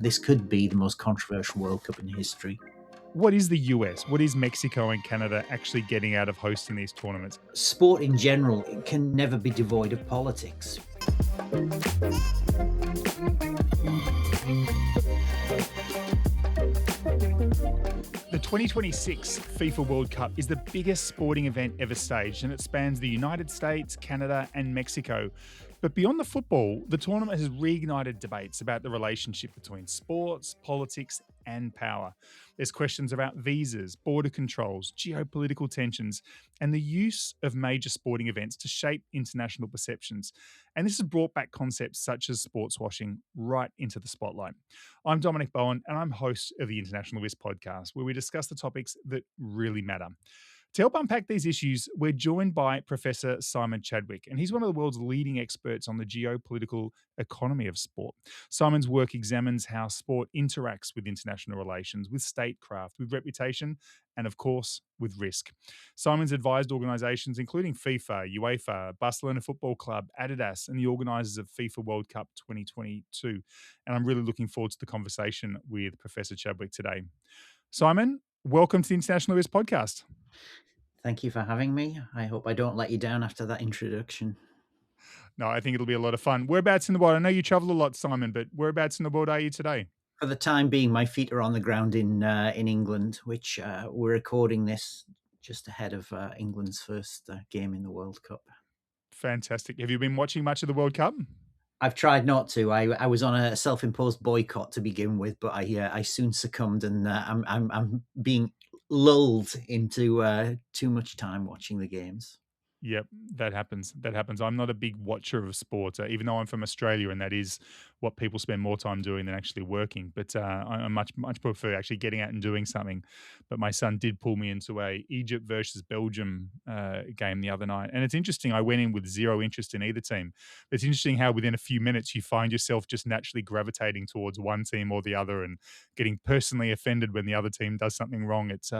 This could be the most controversial World Cup in history. What is the US? What is Mexico and Canada actually getting out of hosting these tournaments? Sport in general can never be devoid of politics. The 2026 FIFA World Cup is the biggest sporting event ever staged, and it spans the United States, Canada, and Mexico. But beyond the football, the tournament has reignited debates about the relationship between sports, politics, and power. There's questions about visas, border controls, geopolitical tensions, and the use of major sporting events to shape international perceptions. And this has brought back concepts such as sportswashing right into the spotlight. I'm Dominic Bowen, and I'm host of the International List podcast, where we discuss the topics that really matter. To help unpack these issues, we're joined by Professor Simon Chadwick, and he's one of the world's leading experts on the geopolitical economy of sport. Simon's work examines how sport interacts with international relations, with statecraft, with reputation, and of course, with risk. Simon's advised organisations including FIFA, UEFA, Barcelona Football Club, Adidas, and the organisers of FIFA World Cup 2022. And I'm really looking forward to the conversation with Professor Chadwick today. Simon, welcome to the International List podcast. Thank you for having me. I hope I don't let you down after that introduction. No, I think it'll be a lot of fun. Whereabouts in the world? I know you travel a lot, Simon, but whereabouts in the world are you today? For the time being, my feet are on the ground in England, which we're recording this just ahead of England's first game in the World Cup. Fantastic. Have you been watching much of the World Cup? I've tried not to. I was on a self-imposed boycott to begin with, but I soon succumbed, and I'm being lulled into too much time watching the games. Yep, that happens. That happens. I'm not a big watcher of sport, even though I'm from Australia, and that is what people spend more time doing than actually working. But I much prefer actually getting out and doing something. But my son did pull me into a Egypt versus Belgium game the other night, and it's interesting. I went in with zero interest in either team. It's interesting how within a few minutes you find yourself just naturally gravitating towards one team or the other, and getting personally offended when the other team does something wrong. It's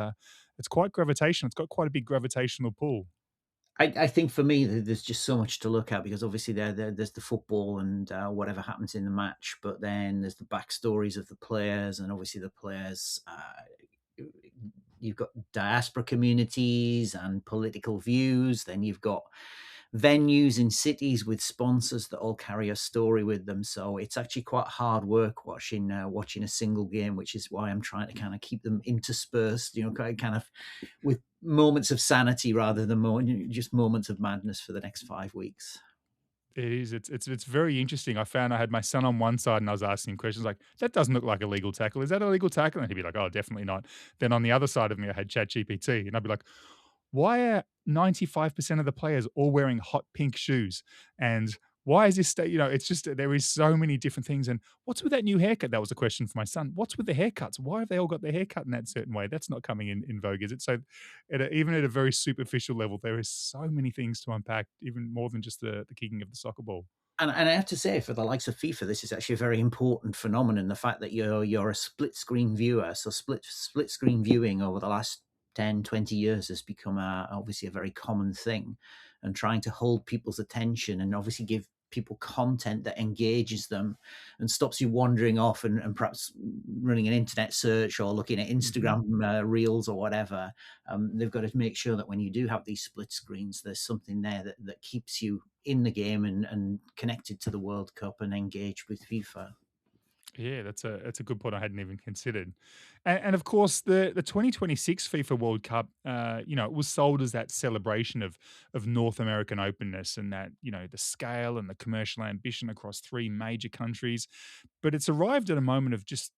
quite gravitational. It's got quite a big gravitational pull. I think for me, there's just so much to look at because obviously there's the football and whatever happens in the match, but then there's the backstories of the players, and obviously the players. You've got diaspora communities and political views. Then you've got venues in cities with sponsors that all carry a story with them. So it's actually quite hard work watching a single game, which is why I'm trying to kind of keep them interspersed, kind of with moments of sanity rather than just moments of madness for the next 5 weeks. It is. It's very interesting. I found I had my son on one side and I was asking him questions like, "That doesn't look like a legal tackle. Is that a legal tackle?" And he'd be like, "Oh, definitely not." Then on the other side of me, I had ChatGPT, and I'd be like, "Why are 95% of the players all wearing hot pink shoes? And why is this state?" It's just there is so many different things. And what's with that new haircut? That was a question for my son. What's with the haircuts? Why have they all got their haircut in that certain way? That's not coming in vogue, is it? So, even at a very superficial level, there is so many things to unpack, even more than just the kicking of the soccer ball. And I have to say, for the likes of FIFA, this is actually a very important phenomenon. The fact that you're a split screen viewer, so split screen viewing over the last 10, 20 years has become obviously a very common thing, and trying to hold people's attention and obviously give people content that engages them and stops you wandering off and perhaps running an internet search or looking at Mhm. Instagram reels or whatever. They've got to make sure that when you do have these split screens, there's something there that keeps you in the game and connected to the World Cup and engaged with FIFA. Yeah, that's a good point I hadn't even considered, and of course the 2026 FIFA World Cup, it was sold as that celebration of North American openness and that the scale and the commercial ambition across three major countries, but it's arrived at a moment of just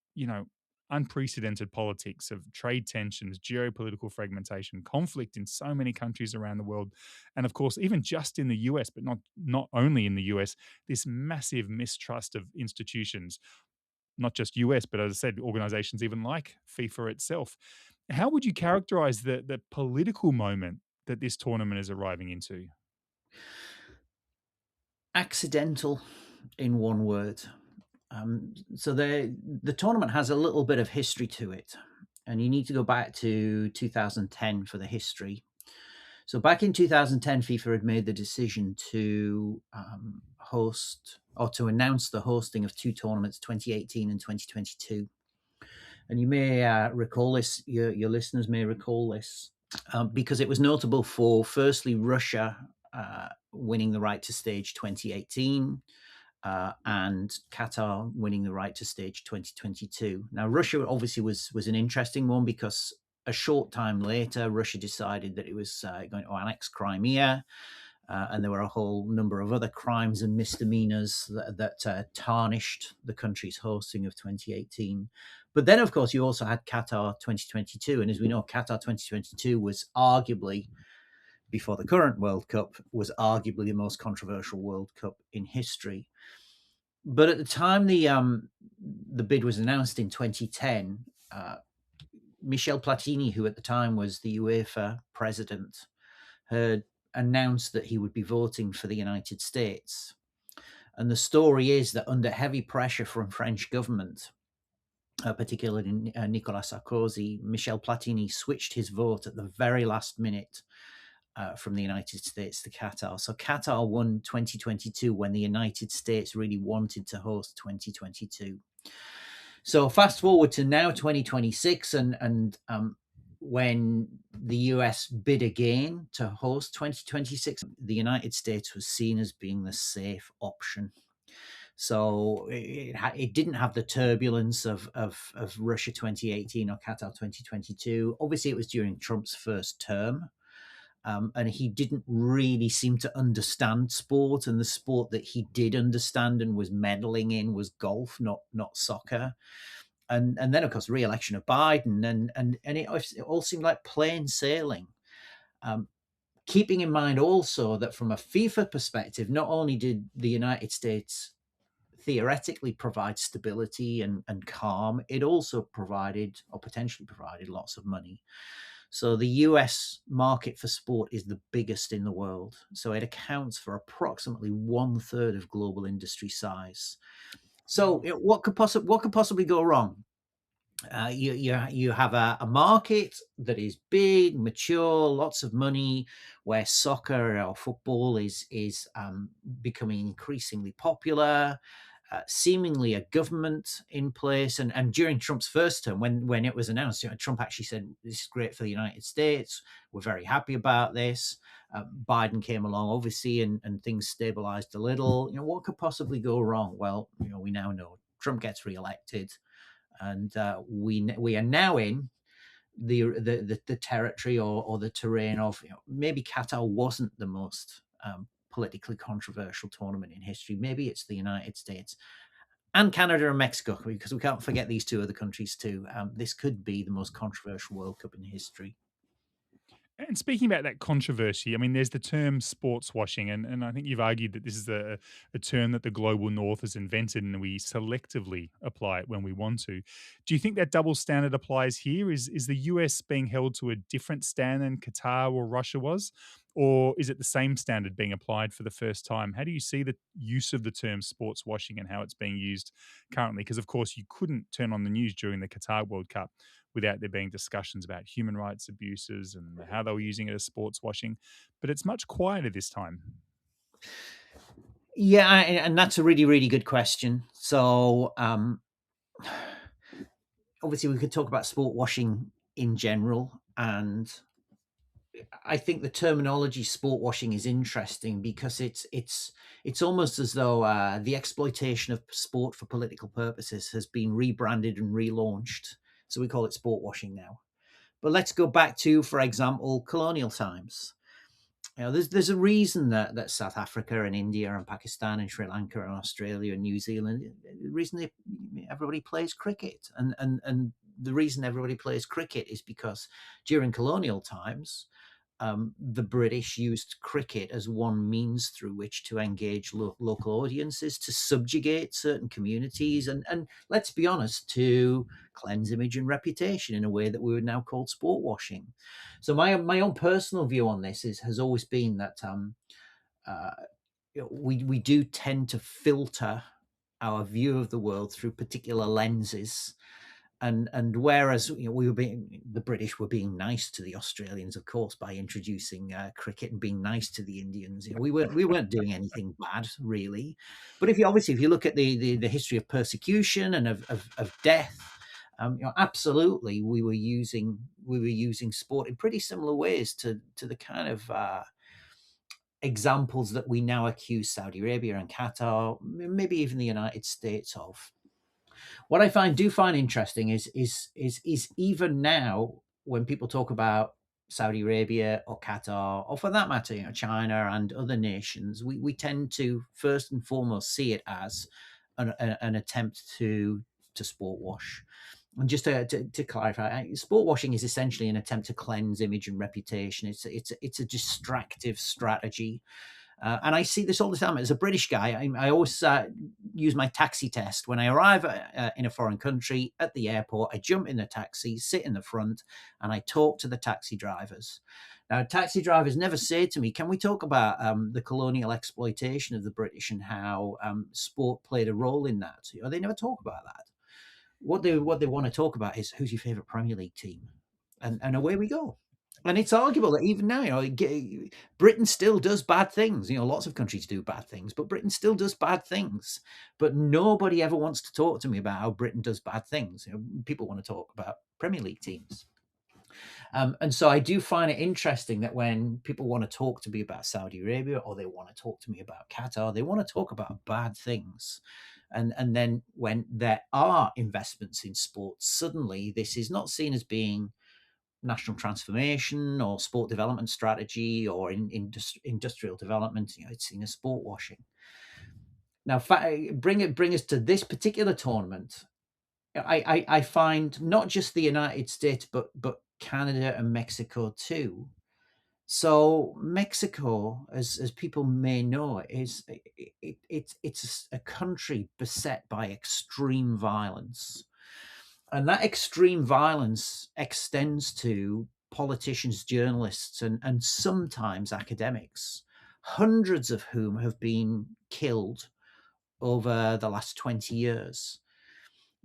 unprecedented politics of trade tensions, geopolitical fragmentation, conflict in so many countries around the world, and of course even just in the US, but not only in the US, this massive mistrust of institutions, not just US, but as I said, organizations even like FIFA itself. How would you characterize the political moment that this tournament is arriving into? Accidental, in one word. So the tournament has a little bit of history to it, and you need to go back to 2010 for the history. So back in 2010, FIFA had made the decision to host or to announce the hosting of two tournaments, 2018 and 2022. And you may recall this, your listeners may recall this, because it was notable for, firstly, Russia winning the right to stage 2018, and Qatar winning the right to stage 2022. Now, Russia obviously was an interesting one because a short time later, Russia decided that it was going to annex Crimea. And there were a whole number of other crimes and misdemeanors that tarnished the country's hosting of 2018. But then, of course, you also had Qatar 2022. And as we know, Qatar 2022 was arguably, before the current World Cup, was arguably the most controversial World Cup in history. But at the time the bid was announced in 2010, Michel Platini, who at the time was the UEFA president, had announced that he would be voting for the United States. And the story is that under heavy pressure from French government, particularly Nicolas Sarkozy, Michel Platini switched his vote at the very last minute from the United States to Qatar. So Qatar won 2022 when the United States really wanted to host 2022. So fast forward to now 2026, and when the US bid again to host 2026, the United States was seen as being the safe option. So it didn't have the turbulence of Russia 2018 or Qatar 2022. Obviously, it was during Trump's first term. And he didn't really seem to understand sport. And the sport that he did understand and was meddling in was golf, not soccer. And then, of course, re-election of Biden, and it all seemed like plain sailing. Keeping in mind also that from a FIFA perspective, not only did the United States theoretically provide stability and calm, it also provided, or potentially provided, lots of money. So the US market for sport is the biggest in the world. So it accounts for approximately 1/3 of global industry size. So what could possibly go wrong? You have a market that is big, mature, lots of money, where soccer or football is becoming increasingly popular. Seemingly a government in place, and during Trump's first term, when it was announced, Trump actually said, "This is great for the United States. We're very happy about this." Biden came along, obviously, and things stabilized a little. What could possibly go wrong? Well, we now know Trump gets reelected, and we are now in the territory or the terrain of, maybe Qatar wasn't the most politically controversial tournament in history. Maybe it's the United States and Canada and Mexico, because we can't forget these two other countries too. This could be the most controversial World Cup in history. And speaking about that controversy, I mean, there's the term sports washing, and I think you've argued that this is a term that the global north has invented and we selectively apply it when we want to. Do you think that double standard applies here? Is the US being held to a different standard than Qatar or Russia was? Or is it the same standard being applied for the first time? How do you see the use of the term sports washing and how it's being used currently? Because, of course, you couldn't turn on the news during the Qatar World Cup without there being discussions about human rights abuses and how they were using it as sports washing. But it's much quieter this time. Yeah, and that's a really, really good question. So, obviously, we could talk about sport washing in general, and I think the terminology sport washing is interesting because it's almost as though the exploitation of sport for political purposes has been rebranded and relaunched. So we call it sport washing now. But let's go back to, for example, colonial times. There's a reason that South Africa and India and Pakistan and Sri Lanka and Australia and New Zealand, the reason everybody plays cricket, and the reason everybody plays cricket is because during colonial times, the British used cricket as one means through which to engage local audiences, to subjugate certain communities, and let's be honest, to cleanse image and reputation in a way that we would now call sport washing. So my own personal view on this has always been that uh, we do tend to filter our view of the world through particular lenses, And whereas we were the British were being nice to the Australians, of course, by introducing cricket and being nice to the Indians. We weren't doing anything bad really. But if you look at the history of persecution and of death, absolutely we were using sport in pretty similar ways to the kind of examples that we now accuse Saudi Arabia and Qatar, maybe even the United States of. What I find interesting is even now when people talk about Saudi Arabia or Qatar, or for that matter, China and other nations, we tend to first and foremost see it as an attempt to sport wash. And just to clarify, sport washing is essentially an attempt to cleanse image and reputation. It's a distractive strategy, and I see this all the time. As a British guy, I always use my taxi test. When I arrive in a foreign country at the airport, I jump in the taxi, sit in the front, and I talk to the taxi drivers. Now, taxi drivers never say to me, "Can we talk about the colonial exploitation of the British and how sport played a role in that?" They never talk about that. What they want to talk about is, who's your favourite Premier League team, and away we go. And it's arguable that even now, Britain still does bad things. Lots of countries do bad things, but Britain still does bad things. But nobody ever wants to talk to me about how Britain does bad things. People want to talk about Premier League teams. And so I do find it interesting that when people want to talk to me about Saudi Arabia, or they want to talk to me about Qatar, they want to talk about bad things. And then when there are investments in sports, suddenly this is not seen as being national transformation or sport development strategy or industrial development. It's seen as sport washing. Now, bring us to this particular tournament. I find not just the United States, but Canada and Mexico too. So Mexico, as people may know, it's a country beset by extreme violence. And that extreme violence extends to politicians, journalists, and sometimes academics, hundreds of whom have been killed over the last 20 years.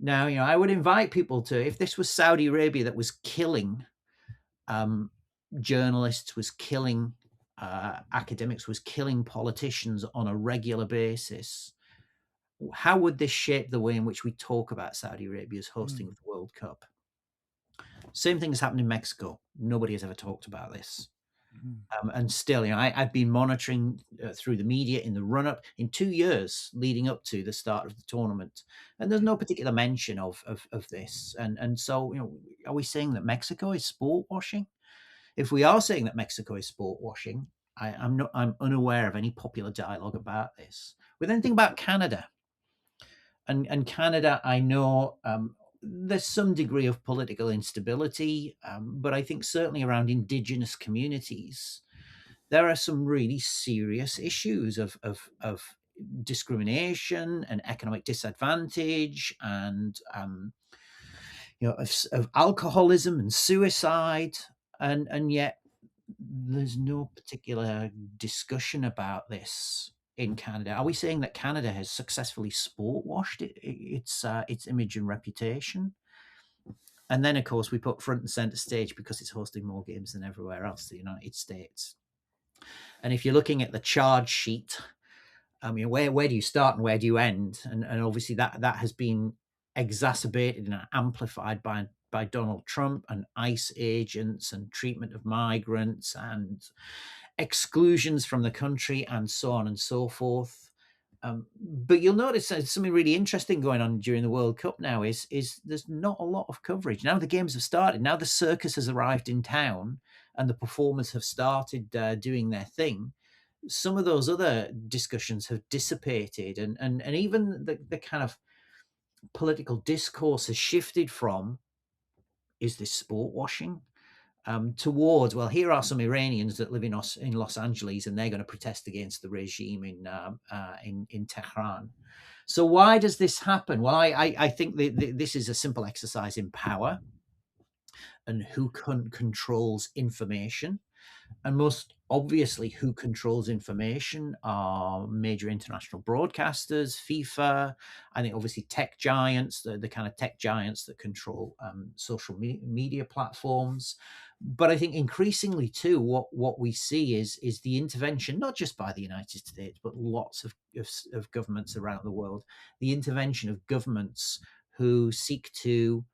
Now, I would invite people to, if this was Saudi Arabia that was killing journalists, was killing academics, was killing politicians on a regular basis, how would this shape the way in which we talk about Saudi Arabia's hosting of the World Cup? Same thing has happened in Mexico. Nobody has ever talked about this. And still, I've been monitoring through the media in the run-up in 2 years leading up to the start of the tournament, and there's no particular mention of this. And so, are we saying that Mexico is sport washing? If we are saying that Mexico is sport washing, I'm unaware of any popular dialogue about this. With anything about Canada, and Canada, I know there's some degree of political instability, but I think certainly around Indigenous communities, there are some really serious issues of discrimination and economic disadvantage, and of alcoholism and suicide, and yet there's no particular discussion about this in Canada. Are we saying that Canada has successfully sport washed its image and reputation? And then, of course, we put front and center stage, because it's hosting more games than everywhere else, the United States. And if you're looking at the charge sheet, where do you start and where do you end? And obviously that has been exacerbated and amplified by Donald Trump and ICE agents and treatment of migrants and exclusions from the country and so on and so forth. But you'll notice there's something really interesting going on during the World Cup now is there's not a lot of coverage. Now the games have started. Now the circus has arrived in town and the performers have started doing their thing. Some of those other discussions have dissipated, and even the kind of political discourse has shifted from, is this sport washing, towards, well, here are some Iranians that live in Los Angeles and they're going to protest against the regime in Tehran. So why does this happen? Well, I think this is a simple exercise in power and who controls information. And most Obviously, who controls information are major international broadcasters, FIFA. I think obviously tech giants, the kind of tech giants that control social media platforms. But I think increasingly too, what we see is the intervention, not just by the United States, but lots of governments around the world, the intervention of governments who seek to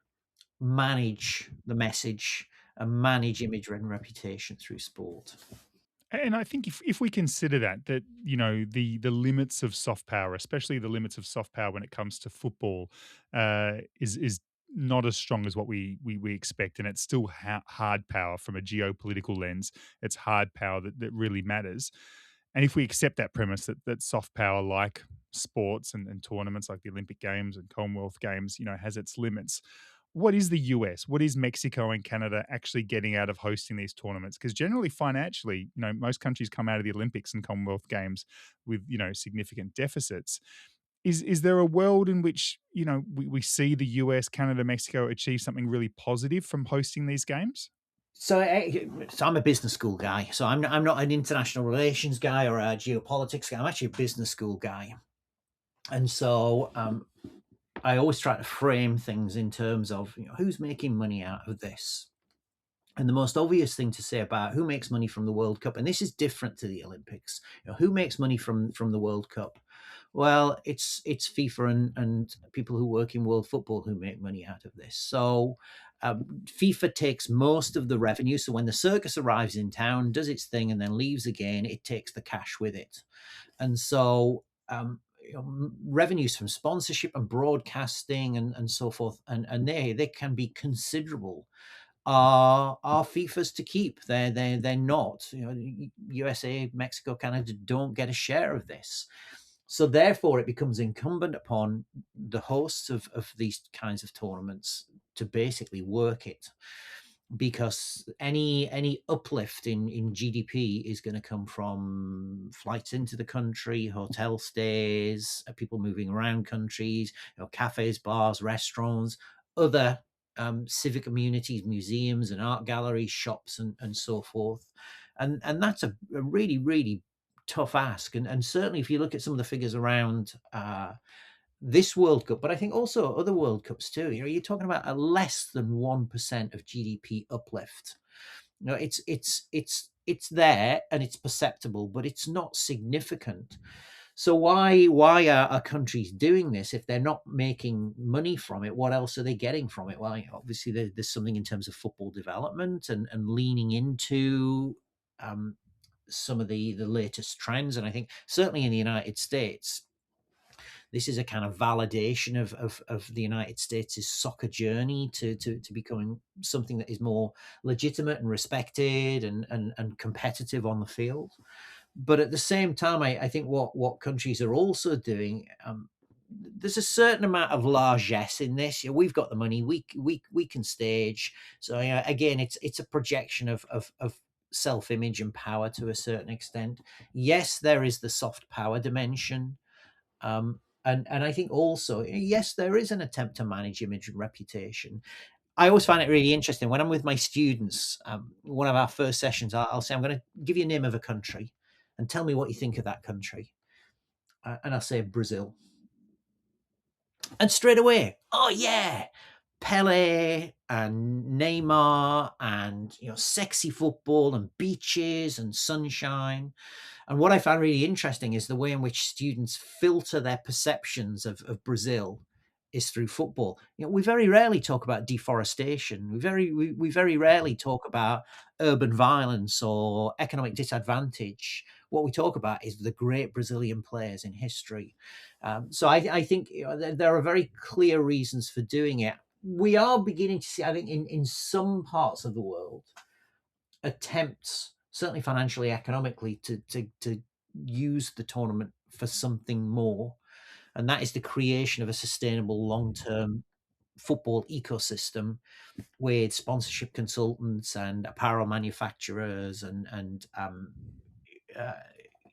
manage the message and manage image and reputation through sport. And I think if we consider that the limits of soft power, especially the limits of soft power when it comes to football, is not as strong as what we expect, and it's still hard power from a geopolitical lens. It's hard power that really matters. And if we accept that premise that soft power, like sports and tournaments like the Olympic Games and Commonwealth Games, has its limits, what is the US? What is Mexico and Canada actually getting out of hosting these tournaments? Because generally, financially, most countries come out of the Olympics and Commonwealth Games with, significant deficits. Is there a world in which, we see the US, Canada, Mexico achieve something really positive from hosting these games? So I'm a business school guy. So I'm not an international relations guy or a geopolitics guy. I'm actually a business school guy, and so I always try to frame things in terms of who's making money out of this. And the most obvious thing to say about who makes money from the World Cup, and this is different to the Olympics, who makes money from the World Cup? Well, it's FIFA and people who work in world football who make money out of this. So FIFA takes most of the revenue. So when the circus arrives in town, does its thing, and then leaves again, it takes the cash with it. And so revenues from sponsorship and broadcasting and so forth, and they can be considerable, are FIFA's to keep. They're not. USA, Mexico, Canada don't get a share of this. So therefore, it becomes incumbent upon the hosts of these kinds of tournaments to basically work it, because any uplift in GDP is going to come from flights into the country, hotel stays, people moving around countries, cafes, bars, restaurants, other civic communities, museums and art galleries, shops, and so forth. And that's a really, really tough ask. And certainly, if you look at some of the figures around this World Cup, but I think also other World Cups too. You're talking about a less than 1% of GDP uplift. It's there and it's perceptible, but it's not significant. So why are countries doing this if they're not making money from it? What else are they getting from it? Well, obviously there's something in terms of football development and leaning into some of the latest trends. And I think certainly in the United States, this is a kind of validation of the United States' soccer journey to becoming something that is more legitimate and respected and competitive on the field. But at the same time, I think what countries are also doing, there's a certain amount of largesse in this. We've got the money, we can stage. So again, it's a projection of self-image and power to a certain extent. Yes, there is the soft power dimension, and I think also, yes, there is an attempt to manage image and reputation. I always find it really interesting when I'm with my students. One of our first sessions, I'll say, I'm going to give you a name of a country and tell me what you think of that country. And I'll say Brazil. And straight away, oh yeah, Pele and Neymar and sexy football and beaches and sunshine. And what I found really interesting is the way in which students filter their perceptions of Brazil is through football. We very rarely talk about deforestation. We very rarely talk about urban violence or economic disadvantage. What we talk about is the great Brazilian players in history. So I think there are very clear reasons for doing it. We are beginning to see, I think, in some parts of the world, attempts, certainly financially, economically, to use the tournament for something more, and that is the creation of a sustainable long-term football ecosystem with sponsorship consultants and apparel manufacturers and uh,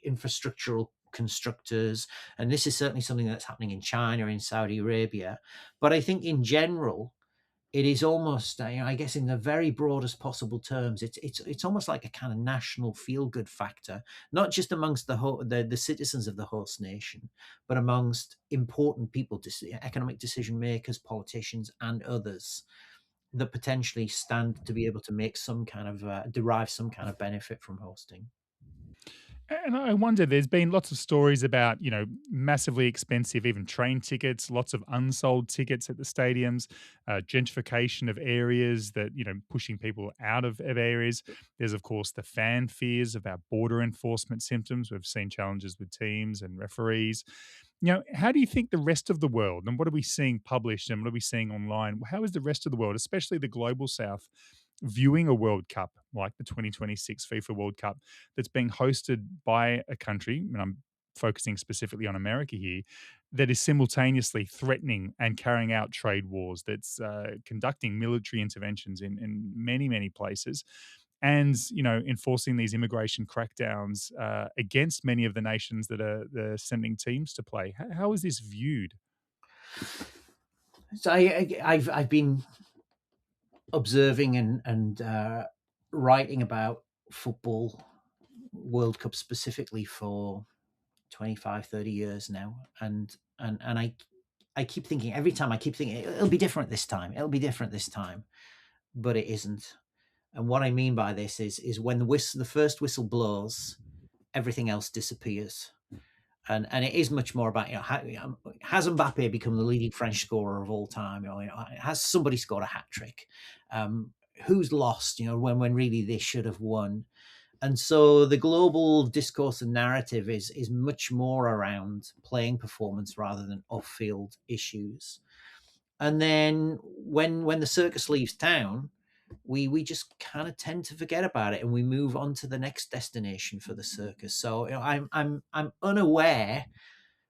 infrastructural constructors. And this is certainly something that's happening in China, in Saudi Arabia. But I think in general, it is almost, I guess, in the very broadest possible terms, it's almost like a kind of national feel good factor, not just amongst the citizens of the host nation, but amongst important people, economic decision makers, politicians, and others that potentially stand to be able to make some kind of derive some kind of benefit from hosting. And I wonder, there's been lots of stories about, massively expensive, even train tickets, lots of unsold tickets at the stadiums, gentrification of areas that, pushing people out of areas. There's, of course, the fan fears about border enforcement symptoms. We've seen challenges with teams and referees. How do you think the rest of the world, and what are we seeing published and what are we seeing online? How is the rest of the world, especially the global south, viewing a World Cup like the 2026 FIFA World Cup that's being hosted by a country, and I'm focusing specifically on America here, that is simultaneously threatening and carrying out trade wars, that's conducting military interventions in many, many places, and enforcing these immigration crackdowns against many of the nations that are they're sending teams to play. How is this viewed? So I've been observing and writing about football World Cup specifically for 25, 30 years now, and I keep thinking, every time I keep thinking it'll be different this time, it'll be different this time, but it isn't. And what I mean by this is when the first whistle blows, everything else disappears. And it is much more about, has Mbappe become the leading French scorer of all time? Has somebody scored a hat trick? Who's lost? When really they should have won. And so the global discourse and narrative is much more around playing performance rather than off-field issues. And then when the circus leaves town, we just kind of tend to forget about it and we move on to the next destination for the circus. So I'm unaware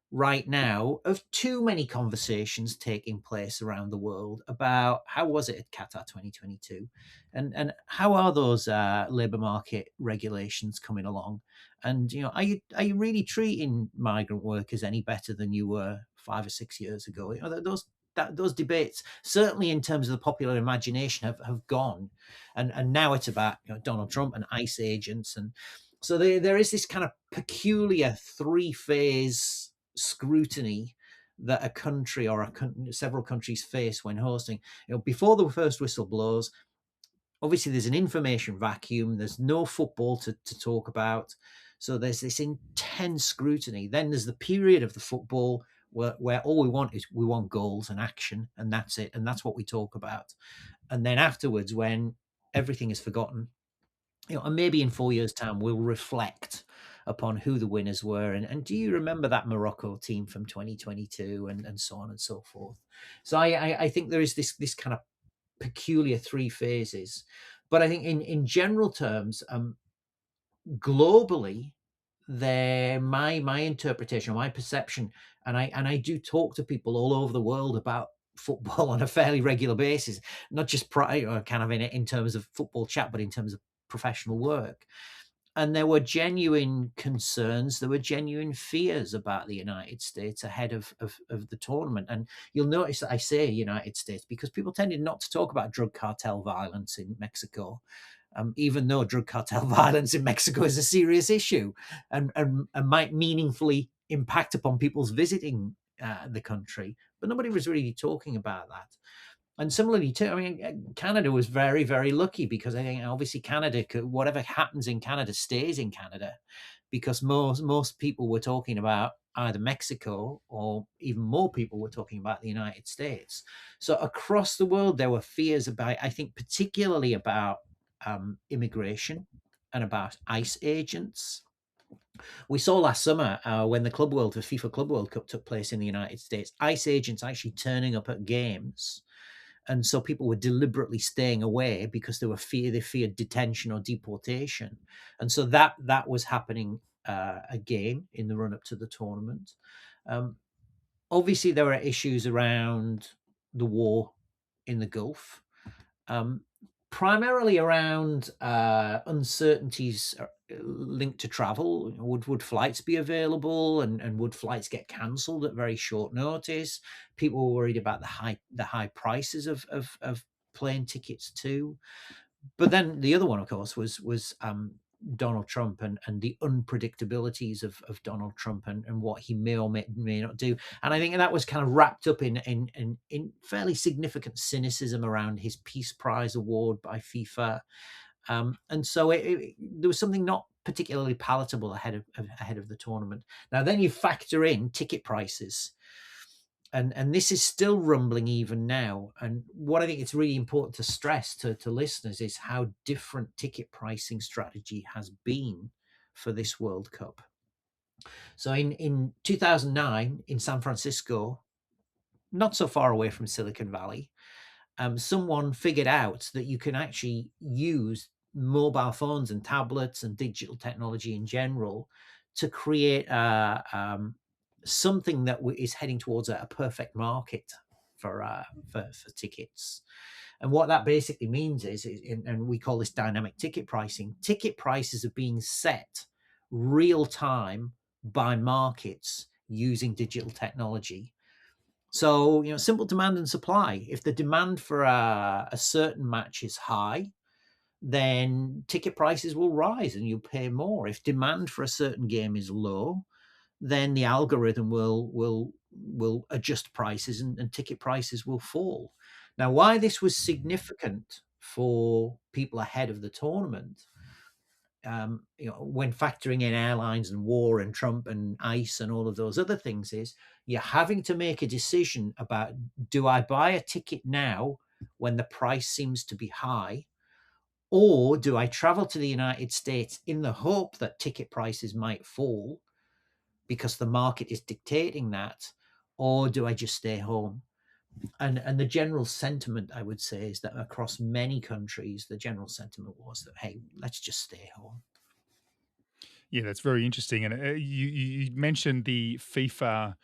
right now of too many conversations taking place around the world about how was it at Qatar 2022, and how are those labor market regulations coming along, and are you really treating migrant workers any better than you were 5 or 6 years ago? Those debates, certainly in terms of the popular imagination, have gone, and now it's about Donald Trump and ICE agents, and so there is this kind of peculiar three-phase scrutiny that a country or several countries face when hosting. Before the first whistle blows, obviously there's an information vacuum. There's no football to talk about, so there's this intense scrutiny. Then there's the period of the football where all we want goals and action, and that's it, and that's what we talk about. And then afterwards, when everything is forgotten, and maybe in 4 years' time, we'll reflect upon who the winners were. And do you remember that Morocco team from 2022, and so on and so forth? So I think there is this kind of peculiar three phases. But I think in general terms, globally, my interpretation, my perception, and I do talk to people all over the world about football on a fairly regular basis, not just kind of in terms of football chat, but in terms of professional work. And there were genuine concerns, there were genuine fears about the United States ahead of the tournament. And you'll notice that I say United States because people tended not to talk about drug cartel violence in Mexico, even though drug cartel violence in Mexico is a serious issue, and might meaningfully impact upon people's visiting the country. But nobody was really talking about that. And similarly, too, I mean, Canada was very, very lucky because I think obviously Canada, whatever happens in Canada stays in Canada, because most people were talking about either Mexico, or even more people were talking about the United States. So across the world, there were fears about, I think, particularly about immigration and about ICE agents. We saw last summer when the FIFA Club World Cup took place in the United States, ICE agents actually turning up at games, and so people were deliberately staying away because they feared detention or deportation, and so that was happening again in the run up to the tournament. Um, Obviously, there are issues around the war in the Gulf. Um, primarily around uncertainties linked to travel. Would flights be available, and would flights get cancelled at very short notice? People were worried about the high prices of plane tickets too. But then the other one, of course, was Donald Trump, and the unpredictabilities of Donald Trump, and what he may or may not do. And I think that was kind of wrapped up in fairly significant cynicism around his Peace Prize award by FIFA. And so there was something not particularly palatable ahead of the tournament. Now, then you factor in ticket prices, and this is still rumbling even now. And what I think it's really important to stress to listeners is how different ticket pricing strategy has been for this World Cup. So in 2009 in San Francisco, not so far away from Silicon Valley, someone figured out that you can actually use mobile phones and tablets and digital technology in general to create something that is heading towards a perfect market for tickets. And what that basically means is, and we call this dynamic ticket pricing. Ticket prices are being set real time by markets using digital technology. So, simple demand and supply. If the demand for a certain match is high, then ticket prices will rise and you'll pay more. If demand for a certain game is low, then the algorithm will adjust prices, and ticket prices will fall. Now, why this was significant for people ahead of the tournament, when factoring in airlines and war and Trump and ICE and all of those other things, is you're having to make a decision about, do I buy a ticket now when the price seems to be high, or do I travel to the United States in the hope that ticket prices might fall because the market is dictating that, or do I just stay home? And the general sentiment, I would say, is that across many countries, the general sentiment was that, hey, let's just stay home. Yeah, that's very interesting. And you mentioned the FIFA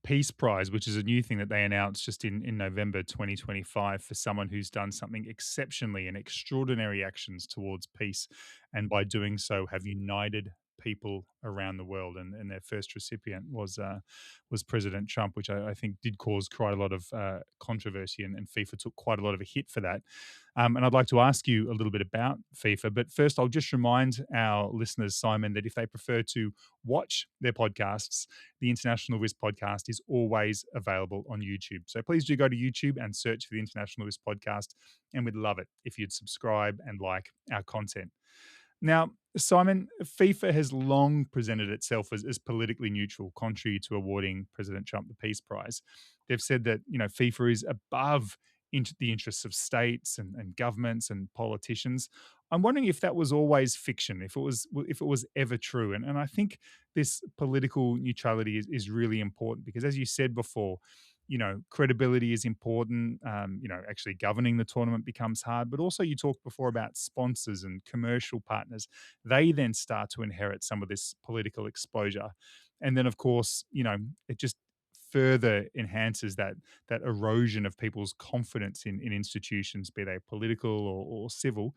Peace Prize, which is a new thing that they announced just in November 2025 for someone who's done something exceptionally and extraordinary actions towards peace. And by doing so, have united people around the world. And their first recipient was President Trump, which I think did cause quite a lot of controversy, and FIFA took quite a lot of a hit for that. And I'd like to ask you a little bit about FIFA. But first, I'll just remind our listeners, Simon, that if they prefer to watch their podcasts, the International Risk Podcast is always available on YouTube. So please do go to YouTube and search for the International Risk Podcast, and we'd love it if you'd subscribe and like our content. Now, Simon, FIFA has long presented itself as politically neutral, contrary to awarding President Trump the Peace Prize. They've said that, FIFA is above the interests of states and governments and politicians. I'm wondering if that was always fiction, if it was ever true. And I think this political neutrality is really important because, as you said before, credibility is important. Actually governing the tournament becomes hard. But also, you talked before about sponsors and commercial partners. They then start to inherit some of this political exposure. And then, of course, it just further enhances that erosion of people's confidence in institutions, be they political or civil.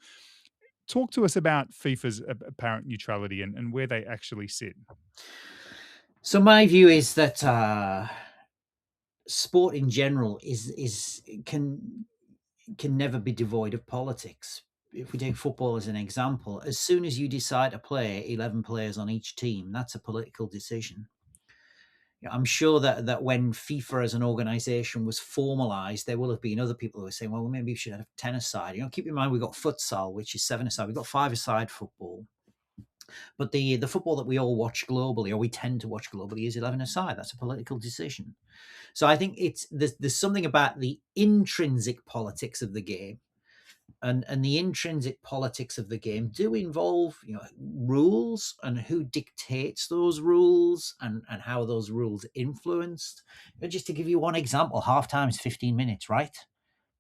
Talk to us about FIFA's apparent neutrality and where they actually sit. So my view is that sport in general can never be devoid of politics. If we take football as an example, as soon as you decide to play 11 players on each team, that's a political decision. I'm sure that when FIFA as an organization was formalized, there will have been other people who were saying, well, maybe we should have 10 aside. Keep in mind, we've got futsal, which is 7 aside. We've got 5 aside football. But the football that we all watch globally, or we tend to watch globally, is 11 aside. That's a political decision. So I think there's something about the intrinsic politics of the game, and the intrinsic politics of the game do involve rules and who dictates those rules, and how those rules influenced. Just to give you one example, half time is 15 minutes, right?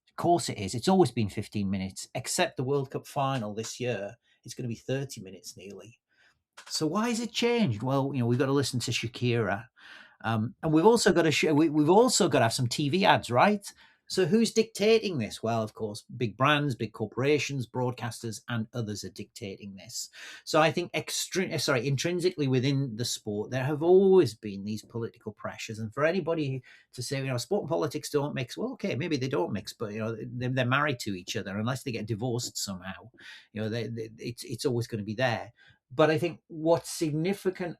Of course it is. It's always been 15 minutes, except the World Cup final this year. It's going to be 30 minutes nearly. So why has it changed? Well, we've got to listen to Shakira, and we've also got to have some TV ads, right? So who's dictating this? Well, of course, big brands, big corporations, broadcasters, and others are dictating this. So I think intrinsically within the sport, there have always been these political pressures. And for anybody to say, sport and politics don't mix, well, okay, maybe they don't mix, but they're married to each other unless they get divorced somehow. It's always going to be there. But I think what's significant,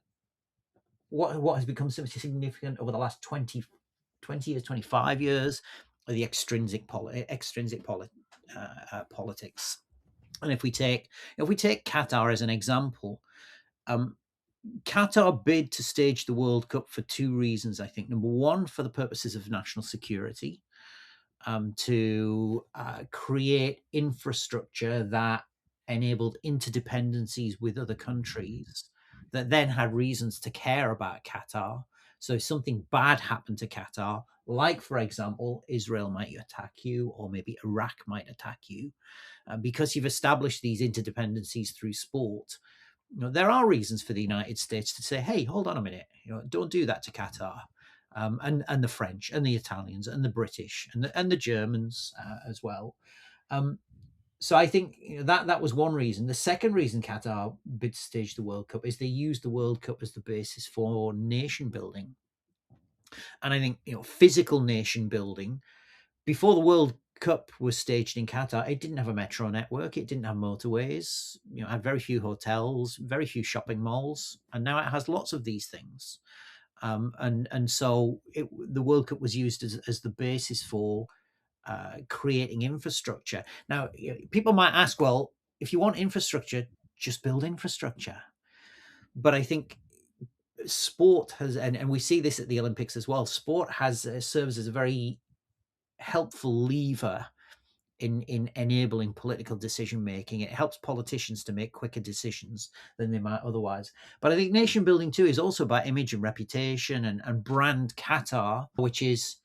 what has become so significant over the last 20 years, 25 years, are the extrinsic politics. And if we take Qatar as an example, um, Qatar bid to stage the World Cup for two reasons. I think number one, for the purposes of national security, to create infrastructure that enabled interdependencies with other countries that then had reasons to care about Qatar. So if something bad happened to Qatar, like, for example, Israel might attack you, or maybe Iraq might attack you, because you've established these interdependencies through sport, there are reasons for the United States to say, "Hey, hold on a minute, don't do that to Qatar," and the French and the Italians and the British and the Germans as well. Um, so I think that was one reason. The second reason Qatar bid to stage the World Cup is they used the World Cup as the basis for nation building, and I think physical nation building. Before the World Cup was staged in Qatar, it didn't have a metro network. It didn't have motorways. It had very few hotels, very few shopping malls, and now it has lots of these things. And so the World Cup was used as the basis for creating infrastructure. Now, people might ask, well, if you want infrastructure, just build infrastructure. But I think sport has, and we see this at the Olympics as well. Sport has serves as a very helpful lever in enabling political decision making. It helps politicians to make quicker decisions than they might otherwise. But I think nation building too is also about image and reputation and brand Qatar, which is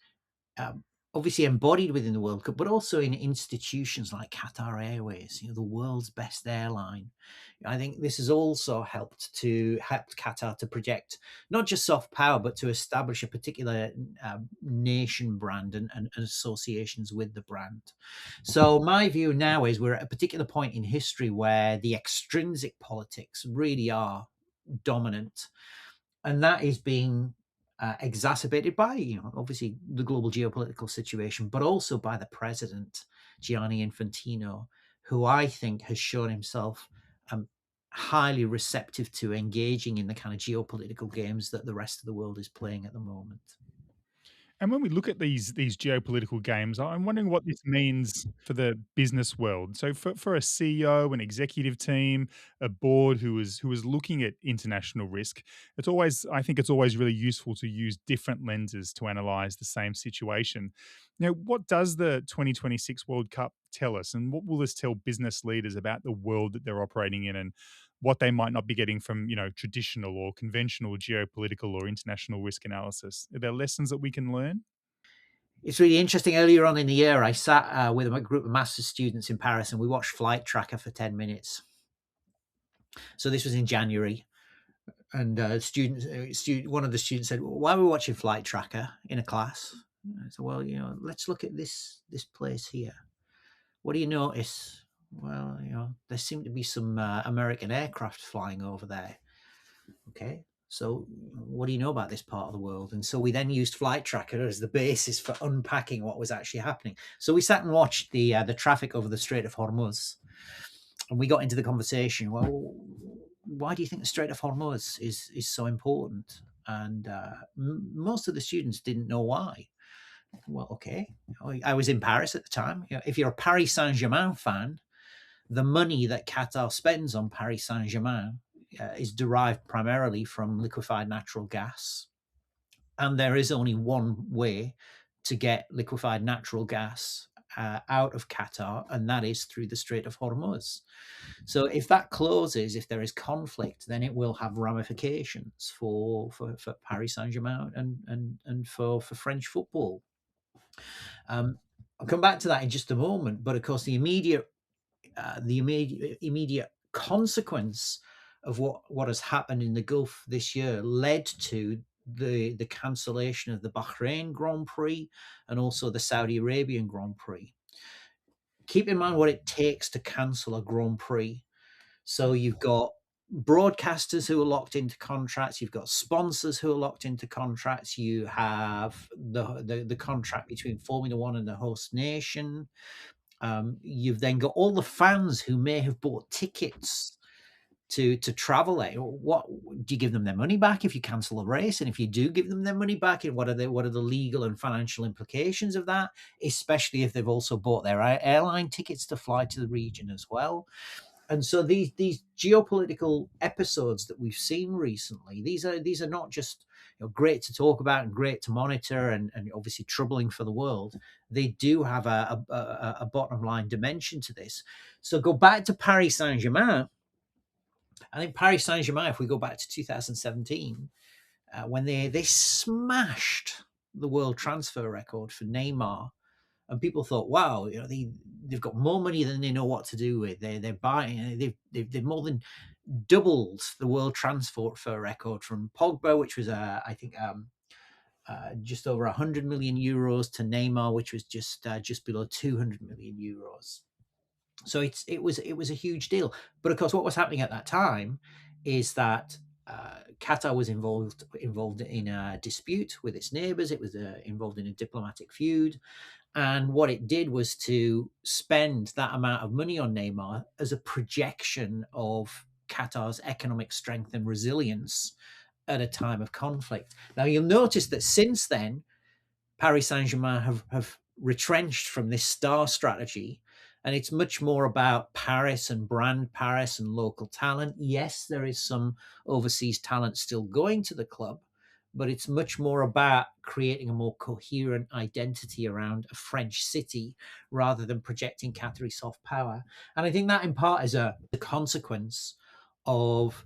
um, obviously embodied within the World Cup, but also in institutions like Qatar Airways, the world's best airline. I think this has also helped Qatar to project not just soft power, but to establish a particular nation brand and associations with the brand. So my view now is we're at a particular point in history where the extrinsic politics really are dominant, and that is being exacerbated by, obviously the global geopolitical situation, but also by the president, Gianni Infantino, who I think has shown himself um, highly receptive to engaging in the kind of geopolitical games that the rest of the world is playing at the moment. And when we look at these geopolitical games, I'm wondering what this means for the business world. So for a CEO, an executive team, a board who is looking at international risk, I think it's always really useful to use different lenses to analyze the same situation. Now, what does the 2026 World Cup tell us, and what will this tell business leaders about the world that they're operating in, and what they might not be getting from traditional or conventional geopolitical or international risk analysis? Are there lessons that we can learn? It's really interesting. Earlier on in the year, I sat with a group of master's students in Paris, and we watched Flight Tracker for 10 minutes. So this was in January. And one of the students said, well, "Why are we watching Flight Tracker in a class?" I said, "Well, let's look at this place here. What do you notice?" "Well, there seem to be some American aircraft flying over there." "Okay, so what do you know about this part of the world?" And so we then used Flight Tracker as the basis for unpacking what was actually happening. So we sat and watched the traffic over the Strait of Hormuz, and we got into the conversation. Well, why do you think the Strait of Hormuz is so important? And most of the students didn't know why. Well, okay, I was in Paris at the time. If you're a Paris Saint Germain fan, the money that Qatar spends on Paris Saint Germain is derived primarily from liquefied natural gas, and there is only one way to get liquefied natural gas out of Qatar, and that is through the Strait of Hormuz. So if that closes, if there is conflict, then it will have ramifications for Paris Saint Germain and for French football. I'll come back to that in just a moment. But of course, the immediate consequence of what has happened in the Gulf this year led to the cancellation of the Bahrain Grand Prix and also the Saudi Arabian Grand Prix. Keep in mind what it takes to cancel a Grand Prix. So you've got broadcasters who are locked into contracts, you've got sponsors who are locked into contracts, you have the contract between Formula One and the host nation. You've then got all the fans who may have bought tickets to travel there. What do you give them their money back if you cancel a race? And if you do give them their money back, and what are the legal and financial implications of that? Especially if they've also bought their airline tickets to fly to the region as well. And so these geopolitical episodes that we've seen recently, these are not just great to talk about and great to monitor and obviously troubling for the world. They do have a bottom line dimension to this. So go back to Paris Saint-Germain. I think Paris Saint-Germain, if we go back to 2017, when they smashed the world transfer record for Neymar, and people thought, wow, they've got more money than they know what to do with. They're buying, they've more than doubled the world transfer record from Pogba, which was I think just over 100 million euros, to Neymar, which was just below 200 million euros. So it was a huge deal. But of course, what was happening at that time is that Qatar was involved in a dispute with its neighbours. It was involved in a diplomatic feud, and what it did was to spend that amount of money on Neymar as a projection of Qatar's economic strength and resilience at a time of conflict. Now, you'll notice that since then, Paris Saint-Germain have retrenched from this star strategy, and it's much more about Paris and brand Paris and local talent. Yes, there is some overseas talent still going to the club, but it's much more about creating a more coherent identity around a French city rather than projecting Qatari soft power. And I think that in part is a consequence of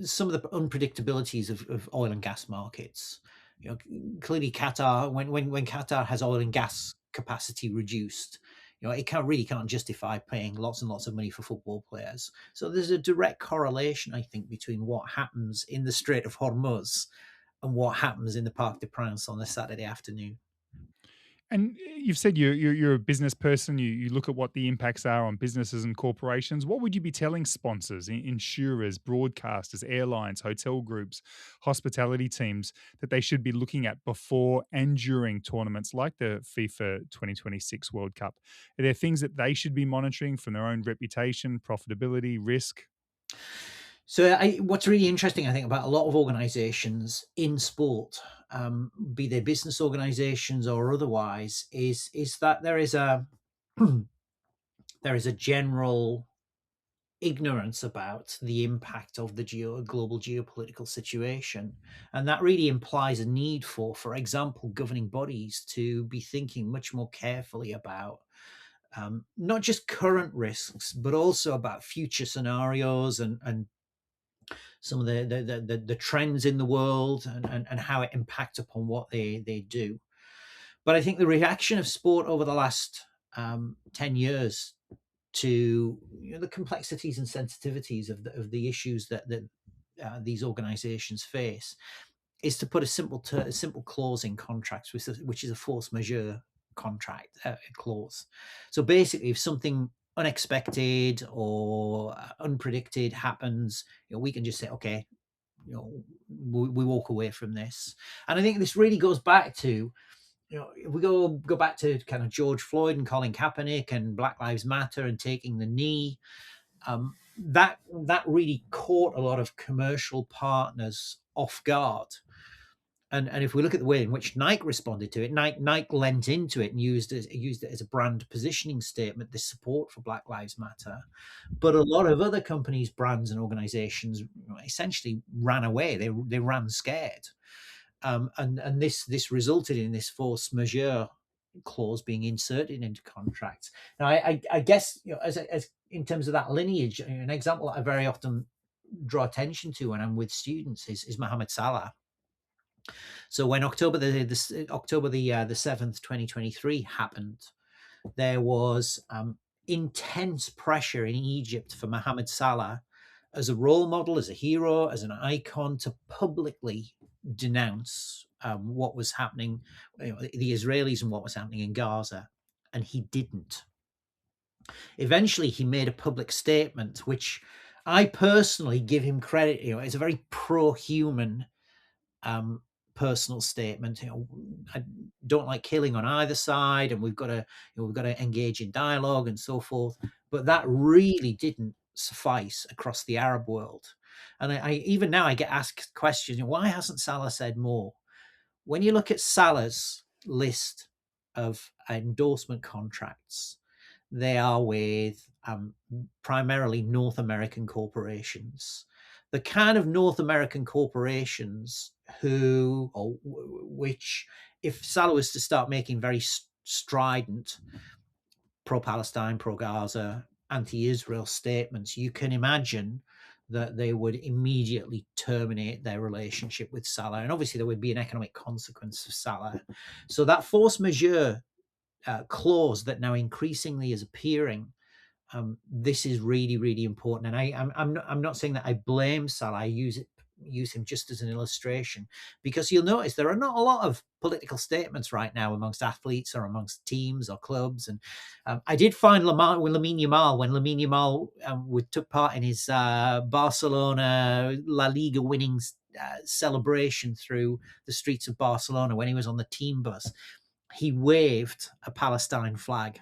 some of the unpredictabilities of oil and gas markets. Clearly Qatar, when Qatar has oil and gas capacity reduced, it can't justify paying lots and lots of money for football players. So there's a direct correlation, I think, between what happens in the Strait of Hormuz and what happens in the Parc des Princes on a Saturday afternoon. And you've said you're a business person. You look at what the impacts are on businesses and corporations. What would you be telling sponsors, insurers, broadcasters, airlines, hotel groups, hospitality teams that they should be looking at before and during tournaments like the FIFA 2026 World Cup? Are there things that they should be monitoring from their own reputation, profitability, risk? So what's really interesting, I think, about a lot of organizations in sport, be they business organizations or otherwise, is that there is a there is a general ignorance about the impact of the global geopolitical situation. And that really implies a need for example, governing bodies to be thinking much more carefully about not just current risks, but also about future scenarios and some of the trends in the world and how it impacts upon what they do. But I think the reaction of sport over the last 10 years to the complexities and sensitivities of the issues that these organizations face is to put a simple clause in contracts, which is a force majeure contract clause. So basically, if something unexpected or unpredicted happens, we can just say, okay, we walk away from this. And I think this really goes back to, if we go back to kind of George Floyd and Colin Kaepernick and Black Lives Matter and taking the knee, that really caught a lot of commercial partners off guard. And if we look at the way in which Nike responded to it, Nike lent into it and used it as a brand positioning statement, this support for Black Lives Matter. But a lot of other companies, brands, and organizations essentially ran away. They ran scared. And this resulted in this force majeure clause being inserted into contracts. Now, I guess as in terms of that lineage, an example that I very often draw attention to when I'm with students is Mohamed Salah. So when October the 7th, 2023 happened, there was intense pressure in Egypt for Mohamed Salah as a role model, as a hero, as an icon to publicly denounce what was happening, the Israelis and what was happening in Gaza, and he didn't. Eventually, he made a public statement, which I personally give him credit. It's a very pro-human um, personal statement. I don't like killing on either side, and we've got to engage in dialogue and so forth. But that really didn't suffice across the Arab world. And I even now I get asked questions. Why hasn't Salah said more? When you look at Salah's list of endorsement contracts, they are with primarily North American corporations. The kind of North American corporations which, if Salah was to start making very strident pro-Palestine, pro-Gaza, anti-Israel statements, you can imagine that they would immediately terminate their relationship with Salah. And obviously, there would be an economic consequence for Salah. So that force majeure clause that now increasingly is appearing, this is really, really important. And I'm not saying that I blame Salah. I use him just as an illustration, because you'll notice there are not a lot of political statements right now amongst athletes or amongst teams or clubs. And I did find Lamine Yamal, when Lamine Yamal took part in his Barcelona La Liga winnings celebration through the streets of Barcelona when he was on the team bus, he waved a Palestine flag.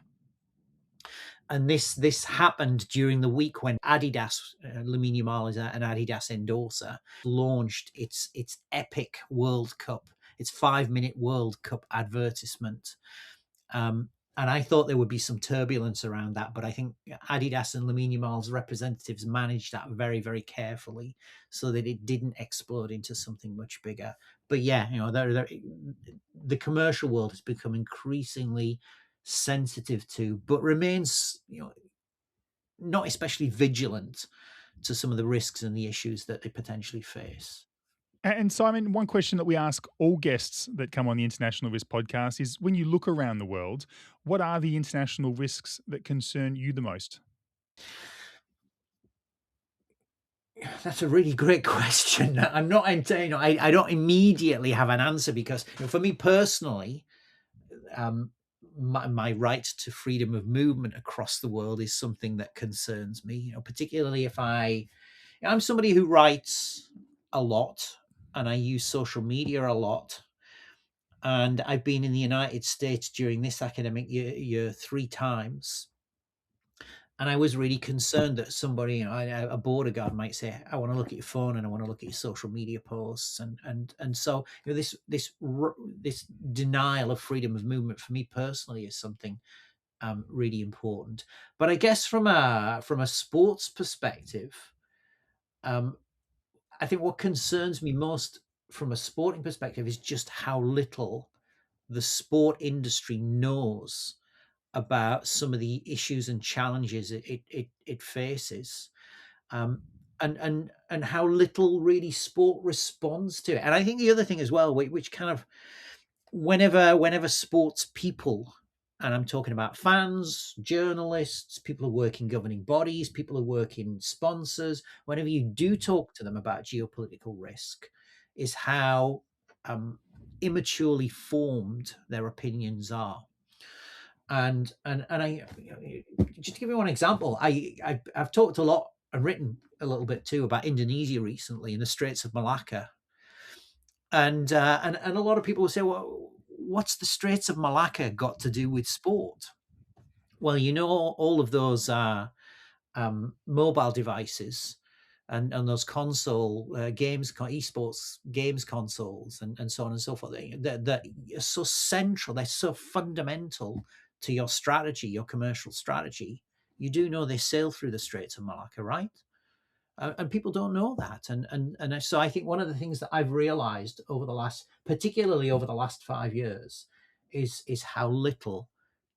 And this happened during the week when Adidas, Lamine Yamal is an Adidas endorser, launched its epic World Cup, its 5-minute World Cup advertisement. And I thought there would be some turbulence around that, but I think Adidas and Lamine Yamal's representatives managed that very, very carefully so that it didn't explode into something much bigger. But yeah, the commercial world has become increasingly sensitive to, but remains, not especially vigilant to some of the risks and the issues that they potentially face. And Simon, one question that we ask all guests that come on the International Risk podcast is, when you look around the world, what are the international risks that concern you the most? That's a really great question. I'm not, I don't immediately have an answer, because for me personally, um, my right to freedom of movement across the world is something that concerns me. Particularly if I'm somebody who writes a lot and I use social media a lot. And I've been in the United States during this academic year 3 times. And I was really concerned that somebody, a border guard might say, "I want to look at your phone and I want to look at your social media posts," and so this denial of freedom of movement for me personally is something really important. But I guess from a sports perspective, um, I think what concerns me most from a sporting perspective is just how little the sport industry knows about some of the issues and challenges it faces, um, and how little really sport responds to it. And I think the other thing as well, which kind of, whenever sports people, and I'm talking about fans, journalists, people who work in governing bodies, people who work in sponsors, whenever you do talk to them about geopolitical risk, is how immaturely formed their opinions are. And I, just to give you one example, I've talked a lot and written a little bit too about Indonesia recently in the Straits of Malacca, and a lot of people will say, well, what's the Straits of Malacca got to do with sport? Well, all of those mobile devices and those console games, esports games consoles, and so on and so forth, that are so central, they're so fundamental to your strategy, your commercial strategy. You do know they sail through the Straits of Malacca, right? And people don't know that, and so I think one of the things that I've realized particularly over the last 5 years, is how little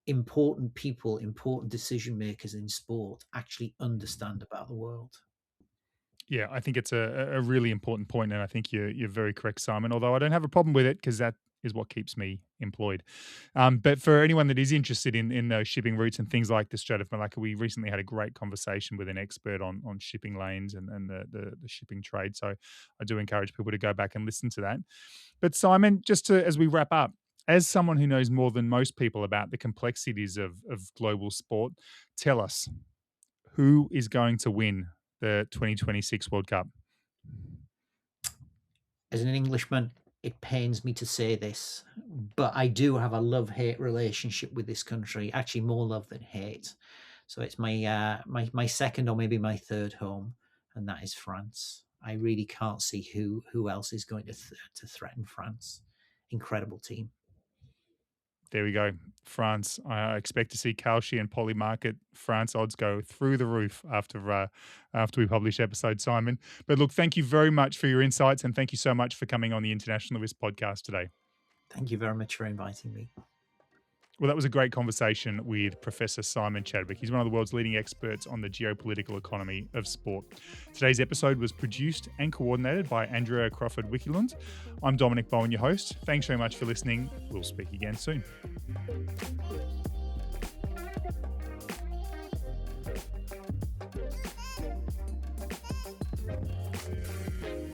important people, important decision makers in sport actually understand about the world. Yeah, I think it's a really important point, and I think you're very correct, Simon. Although I don't have a problem with it, because that is what keeps me employed. But for anyone that is interested in those shipping routes and things like the Strait of Malacca, we recently had a great conversation with an expert on shipping lanes and the shipping trade. So I do encourage people to go back and listen to that. But Simon, just to, as we wrap up, as someone who knows more than most people about the complexities of global sport, tell us, who is going to win the 2026 World Cup? As an Englishman, it pains me to say this, but I do have a love-hate relationship with this country. Actually, more love than hate. So it's my second or maybe my third home, and that is France. I really can't see who else is going to threaten France. Incredible team. There we go. France. I expect to see Kalshi and Polymarket France odds go through the roof after we publish episode, Simon. But look, thank you very much for your insights, and thank you so much for coming on the Internationalist podcast today. Thank you very much for inviting me. Well, that was a great conversation with Professor Simon Chadwick. He's one of the world's leading experts on the geopolitical economy of sport. Today's episode was produced and coordinated by Andrea Crawford Wikilund. I'm Dominic Bowen, your host. Thanks very much for listening. We'll speak again soon.